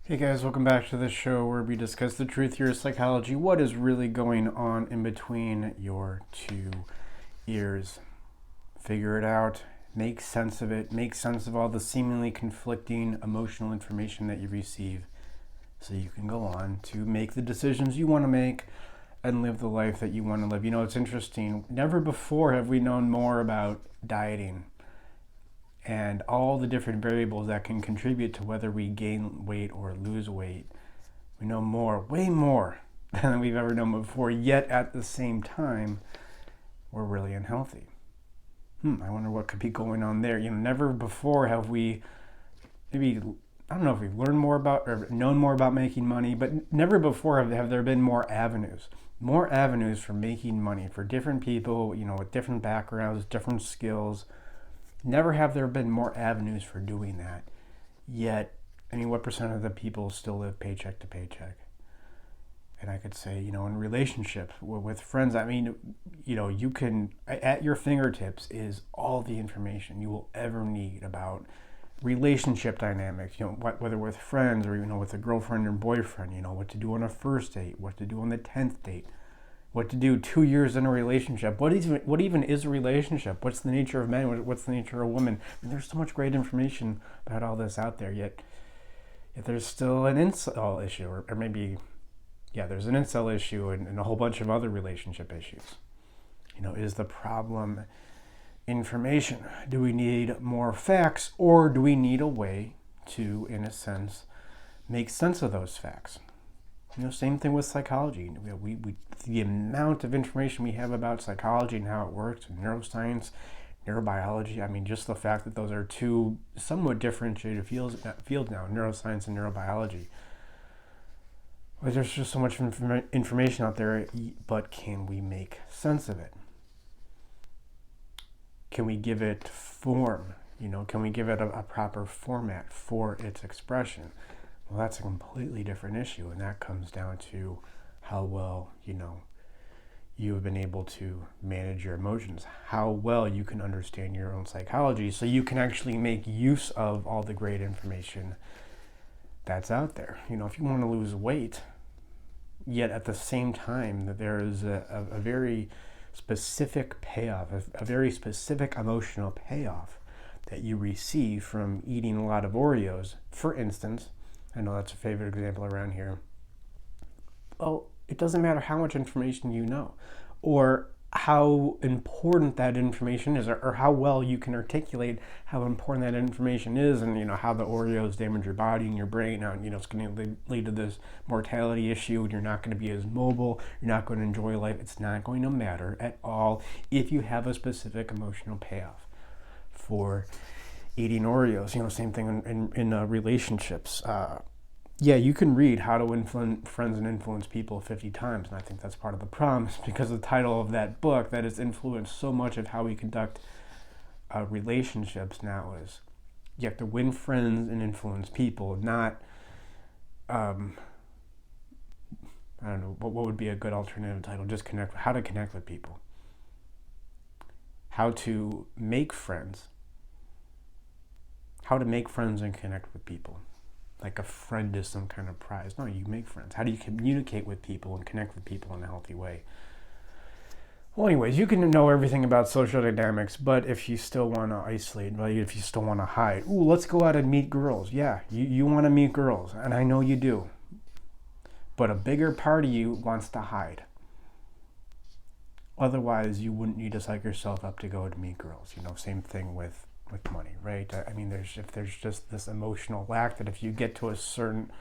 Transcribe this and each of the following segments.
Hey guys, welcome back to the show where we discuss the truth here of psychology. What is really going on in between your two ears? Figure it out, make sense of it, make sense of all the seemingly conflicting emotional information that you receive so you can go on to make the decisions you want to make and live the life that you want to live. You know, it's interesting. Never before have we known more about dieting and all the different variables that can contribute to whether we gain weight or lose weight. We know more, way more than we've ever known before, yet at the same time, we're really unhealthy. I wonder what could be going on there. You know, never before have we maybe, I don't know if we've learned more about or known more about making money, but never before have there been more avenues for making money for different people, you know, with different backgrounds, different skills. Never have there been more avenues for doing that. Yet, I mean, what percent of the people still live paycheck to paycheck? And I could say, you know, in relationships with friends, I mean, you know, you can, at your fingertips is all the information you will ever need about relationship dynamics, you know, whether with friends or, you know, with a girlfriend or boyfriend, you know, what to do on a first date, what to do on the 10th date, what to do 2 years in a relationship. What even is a relationship? What's the nature of men? What's the nature of women? I mean, there's so much great information about all this out there, yet there's still an incel issue, or maybe, yeah, there's an incel issue and a whole bunch of other relationship issues. You know, is the problem information? Do we need more facts, or do we need a way to, in a sense, make sense of those facts? You know, same thing with psychology. The amount of information we have about psychology and how it works, and neuroscience, neurobiology. I mean, just the fact that those are two somewhat differentiated fields now, neuroscience and neurobiology. Well, there's just so much information out there, but can we make sense of it? Can we give it form? You know, can we give it a proper format for its expression? Well, that's a completely different issue, and that comes down to how well, you know, you have been able to manage your emotions, how well you can understand your own psychology, so you can actually make use of all the great information that's out there. You know, if you want to lose weight, yet at the same time that there is a very specific payoff, a very specific emotional payoff that you receive from eating a lot of Oreos, for instance. I know that's a favorite example around here. Well, it doesn't matter how much information you know, or how important that information is, or how well you can articulate how important that information is, and, you know, how the Oreos damage your body and your brain. And, you know, it's going to lead to this mortality issue, and you're not going to be as mobile, you're not going to enjoy life. It's not going to matter at all if you have a specific emotional payoff for eating Oreos. You know, same thing in relationships. Yeah, you can read How to Influence Friends and Influence People 50 times, and I think that's part of the problem, because the title of that book that has influenced so much of how we conduct relationships now is you have to win friends and influence people, not, I don't know, what would be a good alternative title? Just how to connect with people. How to make friends. How to make friends and connect with people. Like a friend is some kind of prize. No, you make friends. How do you communicate with people and connect with people in a healthy way? Well, anyways, you can know everything about social dynamics, but if you still want to isolate, if you still want to hide, let's go out and meet girls. Yeah, you want to meet girls, and I know you do. But a bigger part of you wants to hide. Otherwise, you wouldn't need to psych yourself up to go to meet girls. You know, same thing with money, right? I mean, if there's just this emotional lack that if you get to a certain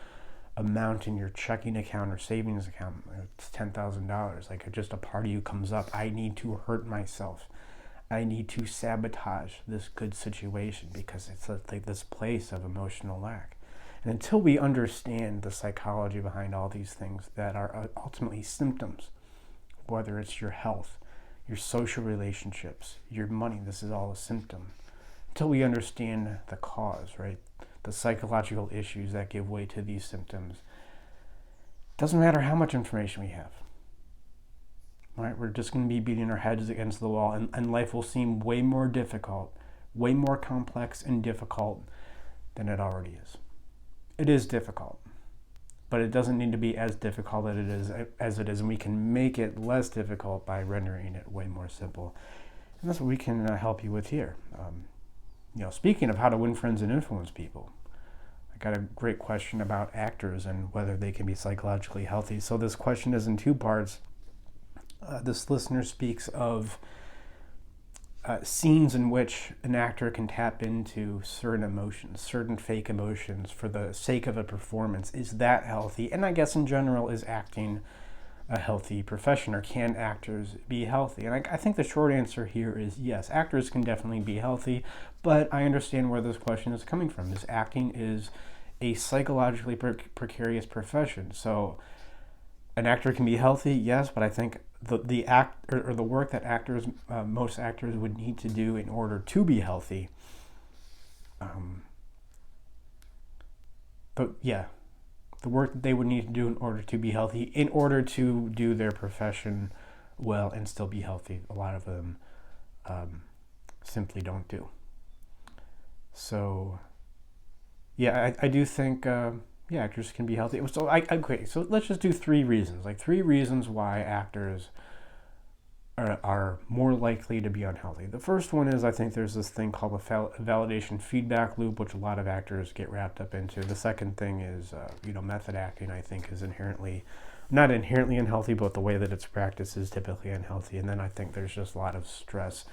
amount in your checking account or savings account, it's $10,000, like just a part of you comes up, I need to hurt myself. I need to sabotage this good situation because it's like this place of emotional lack. And until we understand the psychology behind all these things that are ultimately symptoms, whether it's your health, your social relationships, your money, this is all a symptom. Until we understand the cause, right? The psychological issues that give way to these symptoms. It doesn't matter how much information we have. Right? We're just going to be beating our heads against the wall, and life will seem way more difficult, way more complex and difficult than it already is. It is difficult. but it doesn't need to be as difficult as it is, and we can make it less difficult by rendering it way more simple. And that's what we can help you with here. Speaking of how to win friends and influence people, I got a great question about actors and whether they can be psychologically healthy. So this question is in two parts. This listener speaks of scenes in which an actor can tap into certain emotions, certain fake emotions for the sake of a performance. Is that healthy? And I guess in general, is acting a healthy profession, or can actors be healthy? And I think the short answer here is yes, actors can definitely be healthy, but I understand where this question is coming from. Is acting is a psychologically precarious profession. So an actor can be healthy, yes, but I think the work that most actors would need to do in order to be healthy, the work that they would need to do in order to be healthy, in order to do their profession well and still be healthy, a lot of them simply don't do. So, yeah, I do think actors can be healthy. So so let's just do 3 reasons, like 3 reasons why actors are more likely to be unhealthy. The first one is, I think there's this thing called a validation feedback loop, which a lot of actors get wrapped up into. The second thing is, method acting, I think, is not inherently unhealthy, but the way that it's practiced is typically unhealthy. And then I think there's just a lot of stress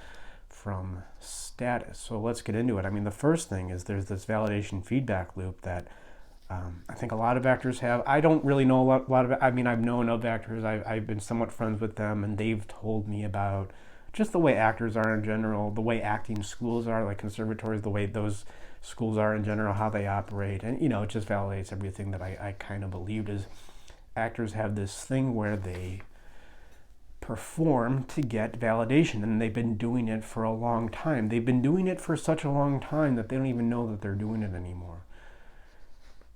from status. So let's get into it. I mean, the first thing is there's this validation feedback loop that I think a lot of actors have. I don't really know a lot of it. I mean, I've known of actors. I've been somewhat friends with them, and they've told me about just the way actors are in general, the way acting schools are, like conservatories, the way those schools are in general, how they operate. And, it just validates everything that I kind of believed, is actors have this thing where they perform to get validation, and they've been doing it for a long time. They've been doing it for such a long time that they don't even know that they're doing it anymore.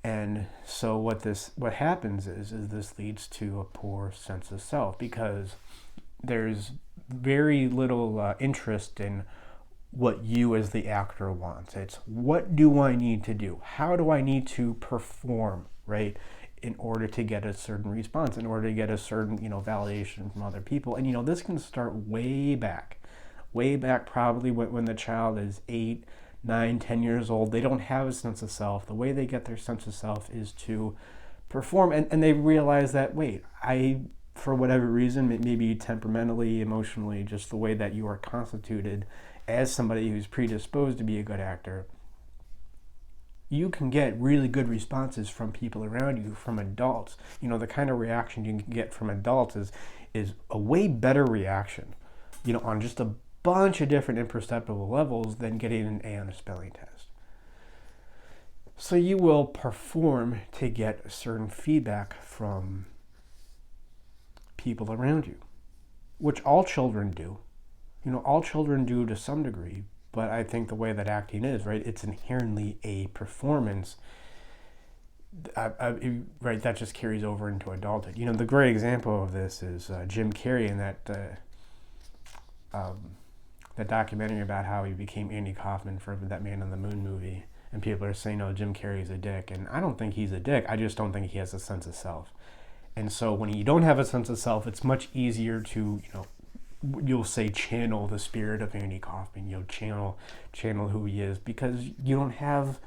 And so what happens is this leads to a poor sense of self, because there's very little interest in what you as the actor wants. It's, what do I need to do? How do I need to perform, right, in order to get a certain response, in order to get a certain, validation from other people. And, this can start way back probably when the child is 8, 9, 10 years old. They don't have a sense of self. The way they get their sense of self is to perform, and they realize that, wait, for whatever reason, maybe temperamentally, emotionally, just the way that you are constituted as somebody who's predisposed to be a good actor, you can get really good responses from people around you, from adults. The kind of reaction you can get from adults is a way better reaction, on just a bunch of different imperceptible levels than getting an A on a spelling test. So you will perform to get certain feedback from people around you, which all children do. All children do to some degree, but I think the way that acting is, right, it's inherently a performance. Right, that just carries over into adulthood. The great example of this is Jim Carrey in that documentary about how he became Andy Kaufman for that Man on the Moon movie. And people are saying, oh, Jim Carrey's a dick. And I don't think he's a dick. I just don't think he has a sense of self. And so when you don't have a sense of self, it's much easier to, you'll say, channel the spirit of Andy Kaufman. Channel who he is, because you don't have,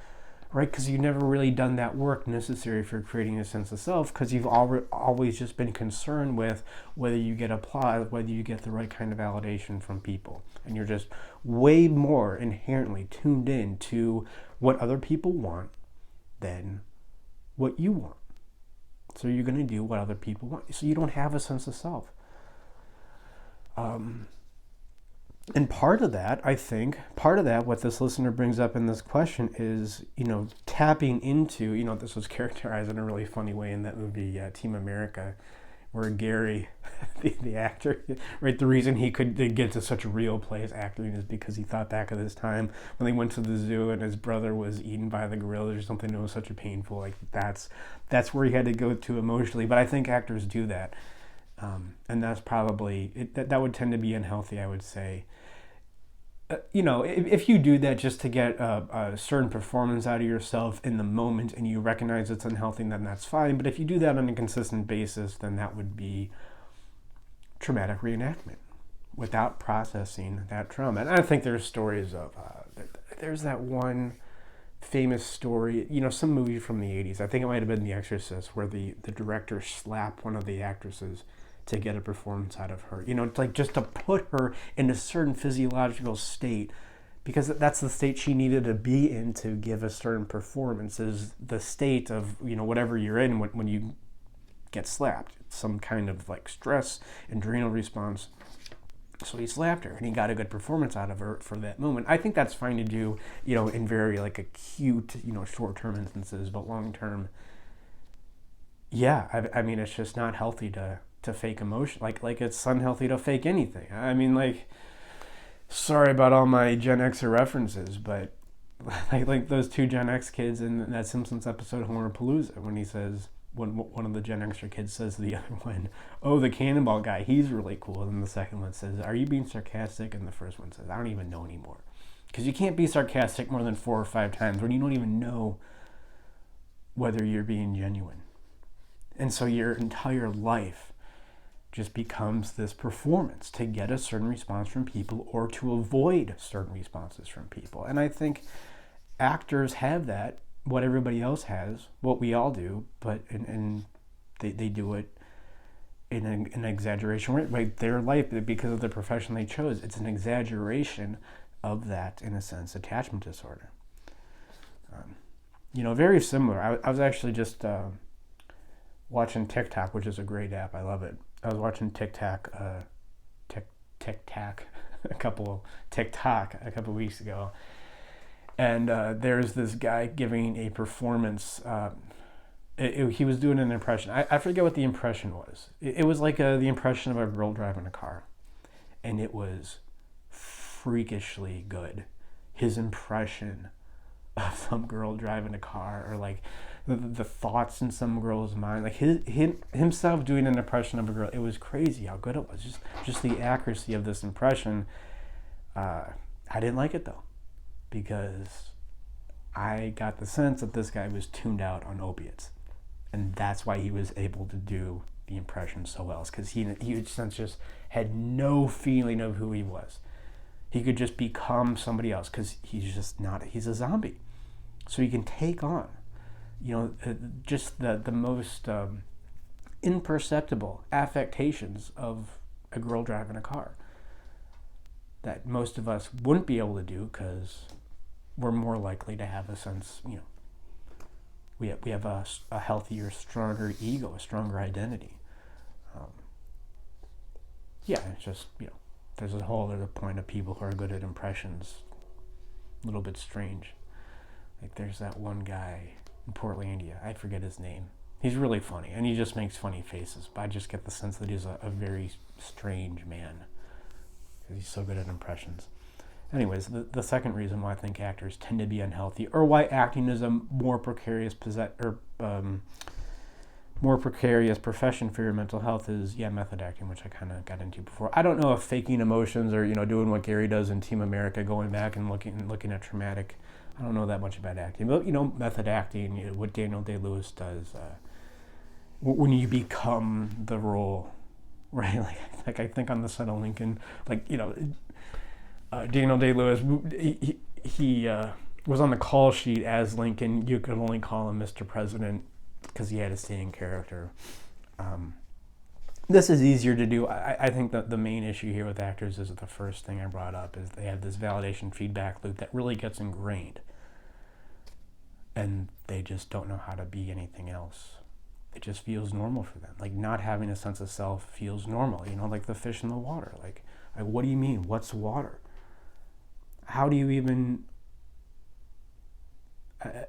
right? Because you've never really done that work necessary for creating a sense of self, because you've always just been concerned with whether you get applause, whether you get the right kind of validation from people. And you're just way more inherently tuned in to what other people want than what you want. So you're going to do what other people want. So you don't have a sense of self. And part of that, what this listener brings up in this question is, tapping into, this was characterized in a really funny way in that movie, Team America, where Gary, the actor, right, the reason he could get to such a real place acting is because he thought back of this time when they went to the zoo and his brother was eaten by the gorillas or something. It was such a painful, that's where he had to go to emotionally. But I think actors do that. And that's probably, that would tend to be unhealthy, I would say. if you do that just to get a certain performance out of yourself in the moment and you recognize it's unhealthy, then that's fine. But if you do that on a consistent basis, then that would be traumatic reenactment without processing that trauma. And I think there's stories of, there's that one famous story, some movie from the 80s. I think it might have been The Exorcist, where the director slapped one of the actresses to get a performance out of her. Like just to put her in a certain physiological state, because that's the state she needed to be in to give a certain performance, is the state of, whatever you're in when you get slapped. It's some kind of like stress, adrenal response. So he slapped her and he got a good performance out of her for that moment. I think that's fine to do, in very like acute, short-term instances, but long-term, yeah, I mean, it's just not healthy to fake emotion. Like it's unhealthy to fake anything. I mean, like, sorry about all my Gen Xer references, but like those two Gen X kids in that Simpsons episode Horrorpalooza, when he says, when one of the Gen Xer kids says to the other one, "Oh, the cannonball guy, he's really cool." And then the second one says, "Are you being sarcastic?" And the first one says, "I don't even know anymore." Because you can't be sarcastic more than 4 or 5 times when you don't even know whether you're being genuine. And so your entire life just becomes this performance to get a certain response from people or to avoid certain responses from people. And I think actors have that, what everybody else has, what we all do, but and they do it in an exaggeration rate. Like their life, because of the profession they chose, it's an exaggeration of that, in a sense, attachment disorder. Very similar. I was actually just watching TikTok, which is a great app. I love it. I was watching TikTok a couple weeks ago, and there's this guy giving a performance. He was doing an impression. I forget what the impression was. It was like the impression of a girl driving a car, and it was freakishly good. His impression of some girl driving a car, or like the thoughts in some girl's mind, like himself doing an impression of a girl. It was crazy how good it was. Just the accuracy of this impression. I didn't like it though, because I got the sense that this guy was tuned out on opiates, and that's why he was able to do the impression so well. Because he just had no feeling of who he was. He could just become somebody else, because he's a zombie. So he can take on, just the most imperceptible affectations of a girl driving a car that most of us wouldn't be able to do, because we're more likely to have a sense, we have a healthier, stronger ego, a stronger identity. It's just, there's a whole other point of people who are good at impressions, a little bit strange. Like there's that one guy in Portlandia, I forget his name. He's really funny, and he just makes funny faces, but I just get the sense that he's a very strange man, because he's so good at impressions. Anyways, the second reason why I think actors tend to be unhealthy, or why acting is a more precarious profession for your mental health, is method acting, which I kind of got into before. I don't know if faking emotions, or doing what Gary does in Team America, going back and looking at traumatic. I don't know that much about acting, but method acting, what Daniel Day-Lewis does, when you become the role, right? Like I think on the set of Lincoln, Daniel Day-Lewis, he was on the call sheet as Lincoln. You could only call him Mr. President because he had a staying character. This is easier to do. I think that the main issue here with actors is the first thing I brought up, is they have this validation feedback loop that really gets ingrained, and they just don't know how to be anything else. It just feels normal for them. Like not having a sense of self feels normal, like the fish in the water. Like what do you mean? What's water? How do you even,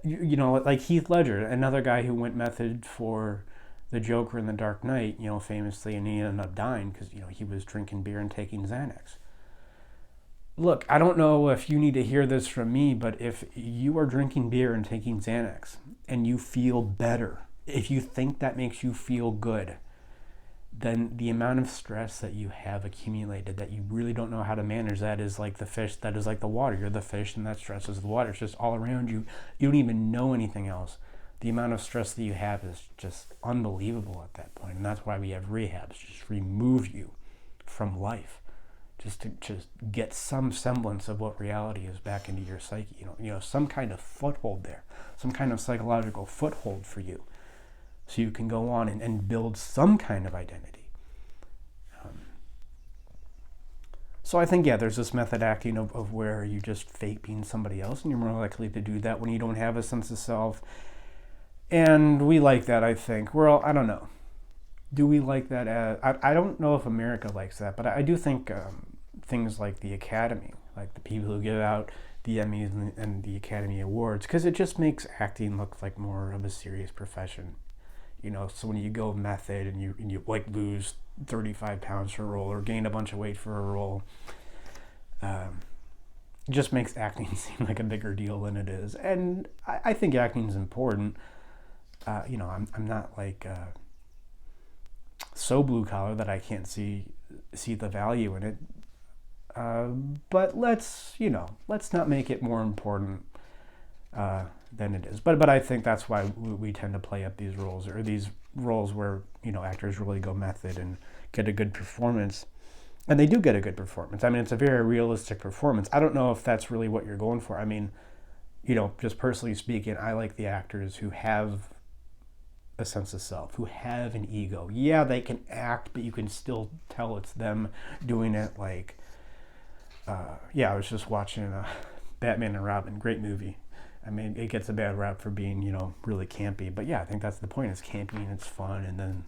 like Heath Ledger, another guy who went method for the Joker in The Dark Knight, famously, and he ended up dying because, he was drinking beer and taking Xanax. Look, I don't know if you need to hear this from me, but if you are drinking beer and taking Xanax and you feel better, if you think that makes you feel good, then the amount of stress that you have accumulated that you really don't know how to manage, that is like the fish, that is like the water. You're the fish and that stress is the water. It's just all around you. You don't even know anything else. The amount of stress that you have is just unbelievable at that point. And that's why we have rehabs, just remove you from life, just to just get some semblance of what reality is back into your psyche. Some kind of foothold there, some kind of psychological foothold for you, so you can go on and build some kind of identity. So I think, there's this method acting of where you just fake being somebody else, and you're more likely to do that when you don't have a sense of self. And we like that, I think. I don't know. Do we like that? I don't know if America likes that, but I do think things like the Academy, like the people who give out the Emmys and the Academy Awards, because it just makes acting look like more of a serious profession. So when you go method and you like lose 35 pounds for a role or gain a bunch of weight for a role, it just makes acting seem like a bigger deal than it is. And I think acting is important. I'm not like so blue collar that I can't see the value in it. But let's not make it more important than it is. But I think that's why we tend to play up these roles, or these roles where actors really go method and get a good performance, and they do get a good performance. I mean, it's a very realistic performance. I don't know if that's really what you're going for. I mean, just personally speaking, I like the actors who have a sense of self, who have an ego. Yeah, they can act, but you can still tell it's them doing it. Like, I was just watching Batman and Robin, great movie. I mean, it gets a bad rap for being, really campy. But I think that's the point. It's campy and it's fun. And then,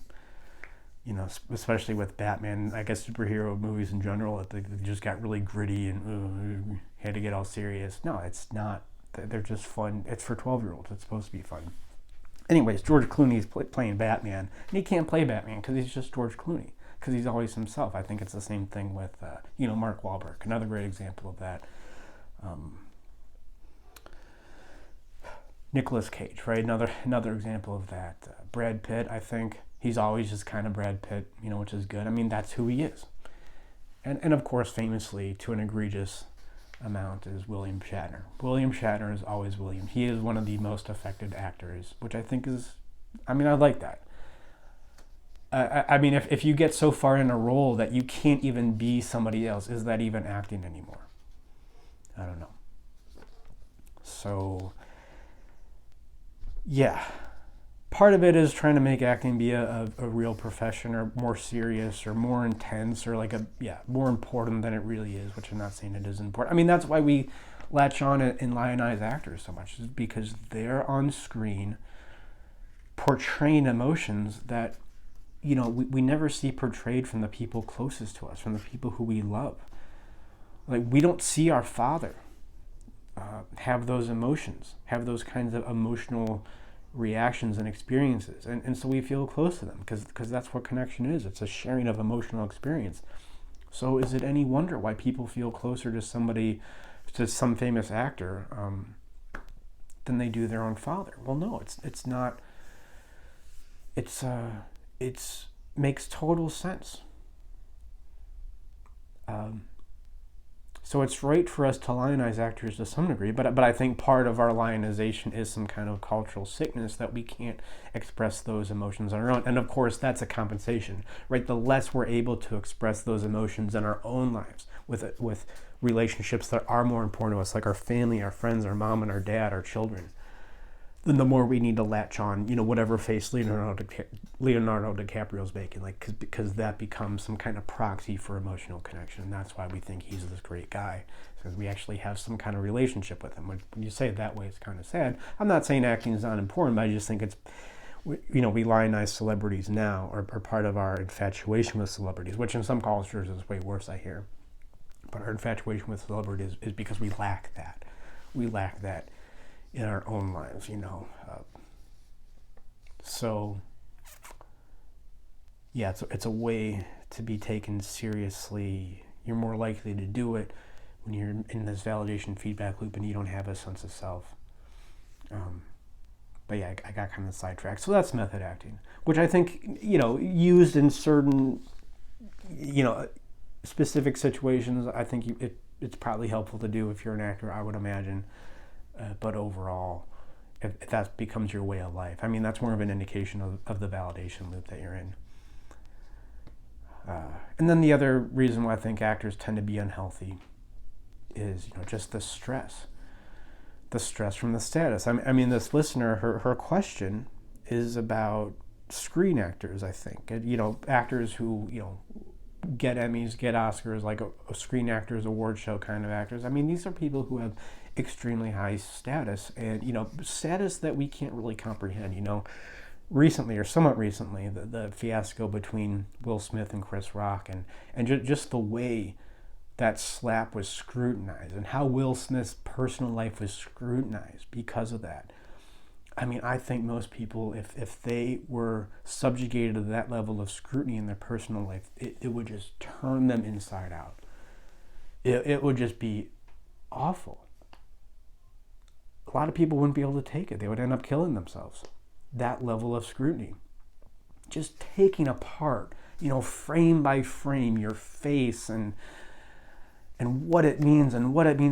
especially with Batman, I guess superhero movies in general, they just got really gritty and had to get all serious. No, it's not. They're just fun. It's for 12-year-olds. It's supposed to be fun. Anyways, George Clooney's playing Batman. And he can't play Batman because he's just George Clooney, because he's always himself. I think it's the same thing with, Mark Wahlberg. Another great example of that. Nicolas Cage, right? Another example of that. Brad Pitt, I think he's always just kind of Brad Pitt, which is good. I mean, that's who he is. And of course, famously, to an egregious amount, is William Shatner. William Shatner is always William. He is one of the most affected actors, which I think is, I like that. If you get so far in a role that you can't even be somebody else, is that even acting anymore? I don't know. So, part of it is trying to make acting be a real profession, or more serious, or more intense, or like more important than it really is, which I'm not saying it isn't important. That's why we latch on and lionize actors so much, is because they're on screen portraying emotions that, we never see portrayed from the people closest to us, from the people who we love. Like, we don't see our father have those emotions, have those kinds of emotional reactions and experiences, and so we feel close to them because that's what connection is. It's a sharing of emotional experience. So is it any wonder why people feel closer to some famous actor than they do their own father? Well, no, it's not. It makes total sense. So it's right for us to lionize actors to some degree, but I think part of our lionization is some kind of cultural sickness that we can't express those emotions on our own. And of course, that's a compensation, right? The less we're able to express those emotions in our own lives with relationships that are more important to us, like our family, our friends, our mom and our dad, our children, then the more we need to latch on, whatever face Leonardo DiCaprio's making, because that becomes some kind of proxy for emotional connection. And that's why we think he's this great guy, because we actually have some kind of relationship with him. When you say it that way, it's kind of sad. I'm not saying acting is not important, but I just think we lionize celebrities now, or part of our infatuation with celebrities, which in some cultures is way worse, I hear. But our infatuation with celebrities is because we lack that. We lack that in our own lives, So, it's a way to be taken seriously. You're more likely to do it when you're in this validation feedback loop and you don't have a sense of self. But yeah, I got kind of sidetracked. So that's method acting, which I think, used in certain, specific situations. I think it's probably helpful to do if you're an actor, I would imagine. But overall, if that becomes your way of life, I mean, that's more of an indication of the validation loop that you're in. And then the other reason why I think actors tend to be unhealthy is, just the stress from the status. I mean, this listener, her question is about screen actors, I think. Actors who, get Emmys, get Oscars, like a Screen Actors Award show kind of actors. I mean, these are people who have extremely high status, and, status that we can't really comprehend. Recently, or somewhat recently, the fiasco between Will Smith and Chris Rock, and just the way that slap was scrutinized, and how Will Smith's personal life was scrutinized because of that. I mean, I think most people, if they were subjugated to that level of scrutiny in their personal life, it would just turn them inside out. It would just be awful. A lot of people wouldn't be able to take it. They would end up killing themselves. That level of scrutiny. Just taking apart, frame by frame, your face and what it means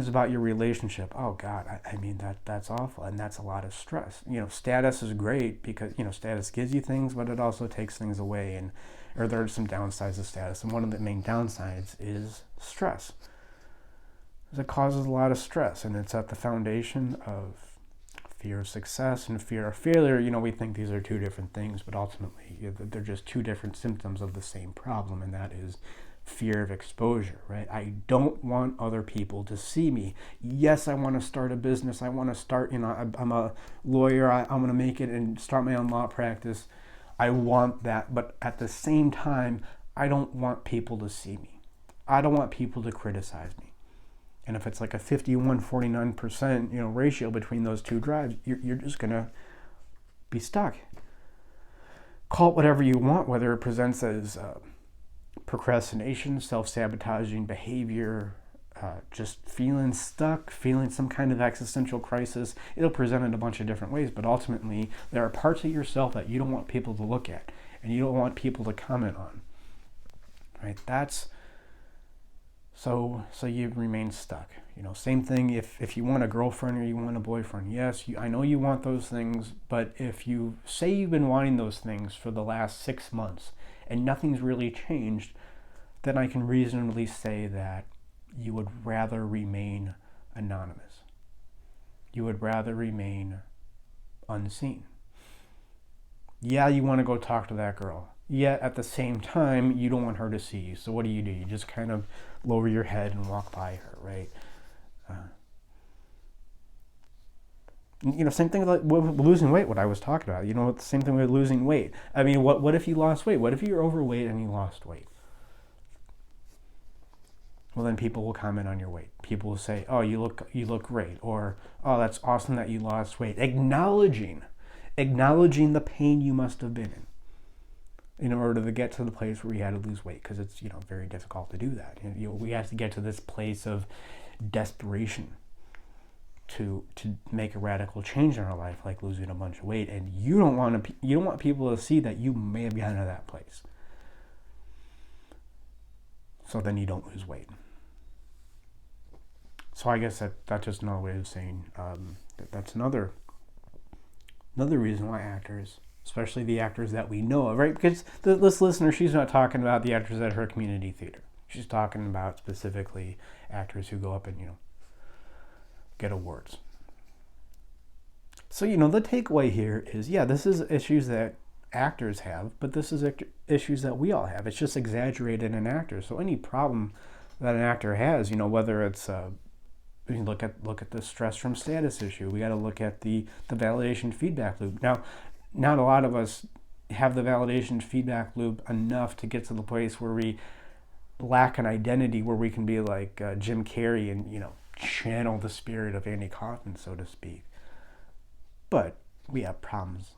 about your relationship. Oh God, I mean, that's awful, and that's a lot of stress. Status is great because, status gives you things, but it also takes things away, or there are some downsides of status, and one of the main downsides is stress. It causes a lot of stress, and it's at the foundation of fear of success and fear of failure. We think these are two different things, but ultimately they're just two different symptoms of the same problem, and that is fear of exposure, right? I don't want other people to see me. Yes, I want to start a business. I want to start, I'm a lawyer. I'm going to make it and start my own law practice. I want that, but at the same time, I don't want people to see me. I don't want people to criticize me. And if it's like a 51-49%, ratio between those two drives, you're just going to be stuck. Call it whatever you want, whether it presents as procrastination, self-sabotaging behavior, just feeling stuck, feeling some kind of existential crisis. It'll present in a bunch of different ways, but ultimately there are parts of yourself that you don't want people to look at and you don't want people to comment on, right? So you remain stuck. Same thing if you want a girlfriend or you want a boyfriend. Yes, I know you want those things, but if you say you've been wanting those things for the last 6 months and nothing's really changed, then I can reasonably say that you would rather remain anonymous. You would rather remain unseen. Yeah, you want to go talk to that girl. Yet at the same time, you don't want her to see you. So what do? You just kind of lower your head and walk by her, right? Same thing with losing weight, what I was talking about. Same thing with losing weight. I mean, what if you lost weight? What if you're overweight and you lost weight? Well, then people will comment on your weight. People will say, oh, you look great. Or, oh, that's awesome that you lost weight. Acknowledging the pain you must have been in order to get to the place where we had to lose weight, because it's very difficult to do that. We have to get to this place of desperation to make a radical change in our life, like losing a bunch of weight, and you don't want people to see that you may have gotten to that place. So then you don't lose weight. So I guess that's just another way of saying that's another reason why actors, especially the actors that we know of, right? Because this listener, she's not talking about the actors at her community theater. She's talking about specifically actors who go up and, get awards. So, the takeaway here is, this is issues that actors have, but this is issues that we all have. It's just exaggerated in actors. So any problem that an actor has, whether it's we can look at the stress from status issue. We got to look at the validation feedback loop. Now, not a lot of us have the validation feedback loop enough to get to the place where we lack an identity, where we can be like Jim Carrey and channel the spirit of Andy Kaufman, so to speak. But we have problems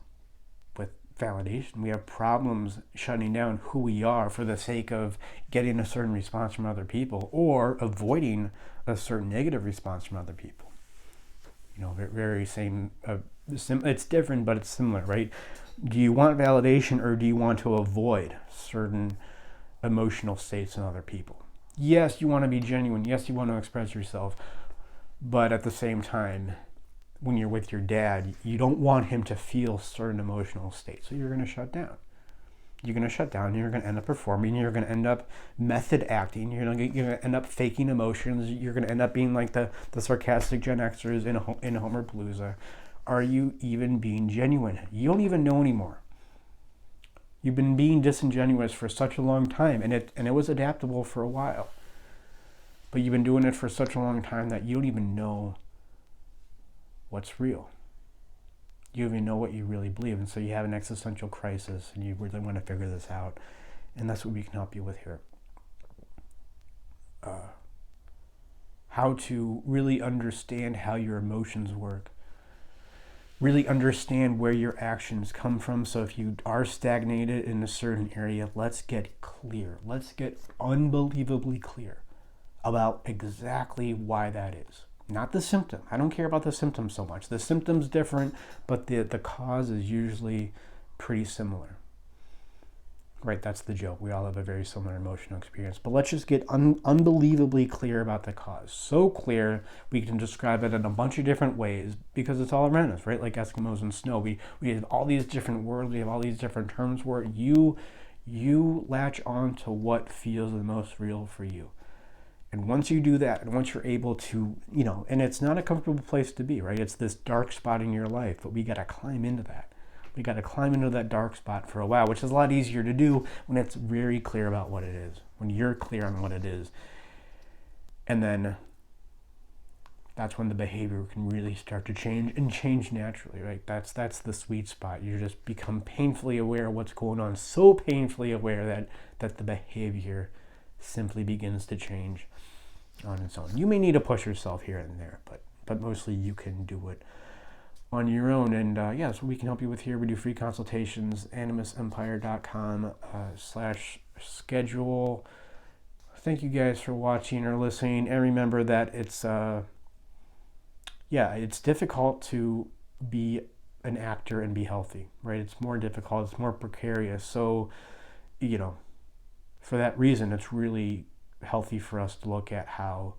with validation. We have problems shutting down who we are for the sake of getting a certain response from other people, or avoiding a certain negative response from other people. Very same It's different, but it's similar, right? Do you want validation, or do you want to avoid certain emotional states in other people? Yes, you want to be genuine. Yes, you want to express yourself. But at the same time, when you're with your dad, you don't want him to feel certain emotional states. So you're going to shut down. You're going to shut down, and you're going to end up performing. You're going to end up method acting. You're going to end up faking emotions. You're going to end up being like the sarcastic Gen Xers in Homer Palooza. Are you even being genuine? You don't even know anymore. You've been being disingenuous for such a long time, and it was adaptable for a while. But you've been doing it for such a long time that you don't even know what's real. You don't even know what you really believe, and so you have an existential crisis, and you really want to figure this out, and that's what we can help you with here. How to really understand how your emotions work. Really understand where your actions come from. So if you are stagnated in a certain area, let's get clear. Let's get unbelievably clear about exactly why that is. Not the symptom. I don't care about the symptom so much. The symptom's different, but the cause is usually pretty similar. Right, that's the joke. We all have a very similar emotional experience. But let's just get unbelievably clear about the cause. So clear, we can describe it in a bunch of different ways because it's all around us, right? Like Eskimos and snow. We have all these different words. We have all these different terms where you latch on to what feels the most real for you. And once you do that, and once you're able to, and it's not a comfortable place to be, right? It's this dark spot in your life, but we got to climb into that. We got to climb into that dark spot for a while, which is a lot easier to do when it's very clear about what it is, when you're clear on what it is. And then that's when the behavior can really start to change and change naturally, right? That's the sweet spot. You just become painfully aware of what's going on, so painfully aware that the behavior simply begins to change on its own. You may need to push yourself here and there, but mostly you can do it on your own. And that's what we can help you with here. We do free consultations, animusempire.com/schedule. Thank you guys for watching or listening, and remember that it's difficult to be an actor and be healthy, right? It's more difficult, it's more precarious. So, for that reason, it's really healthy for us to look at how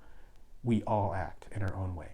we all act in our own way.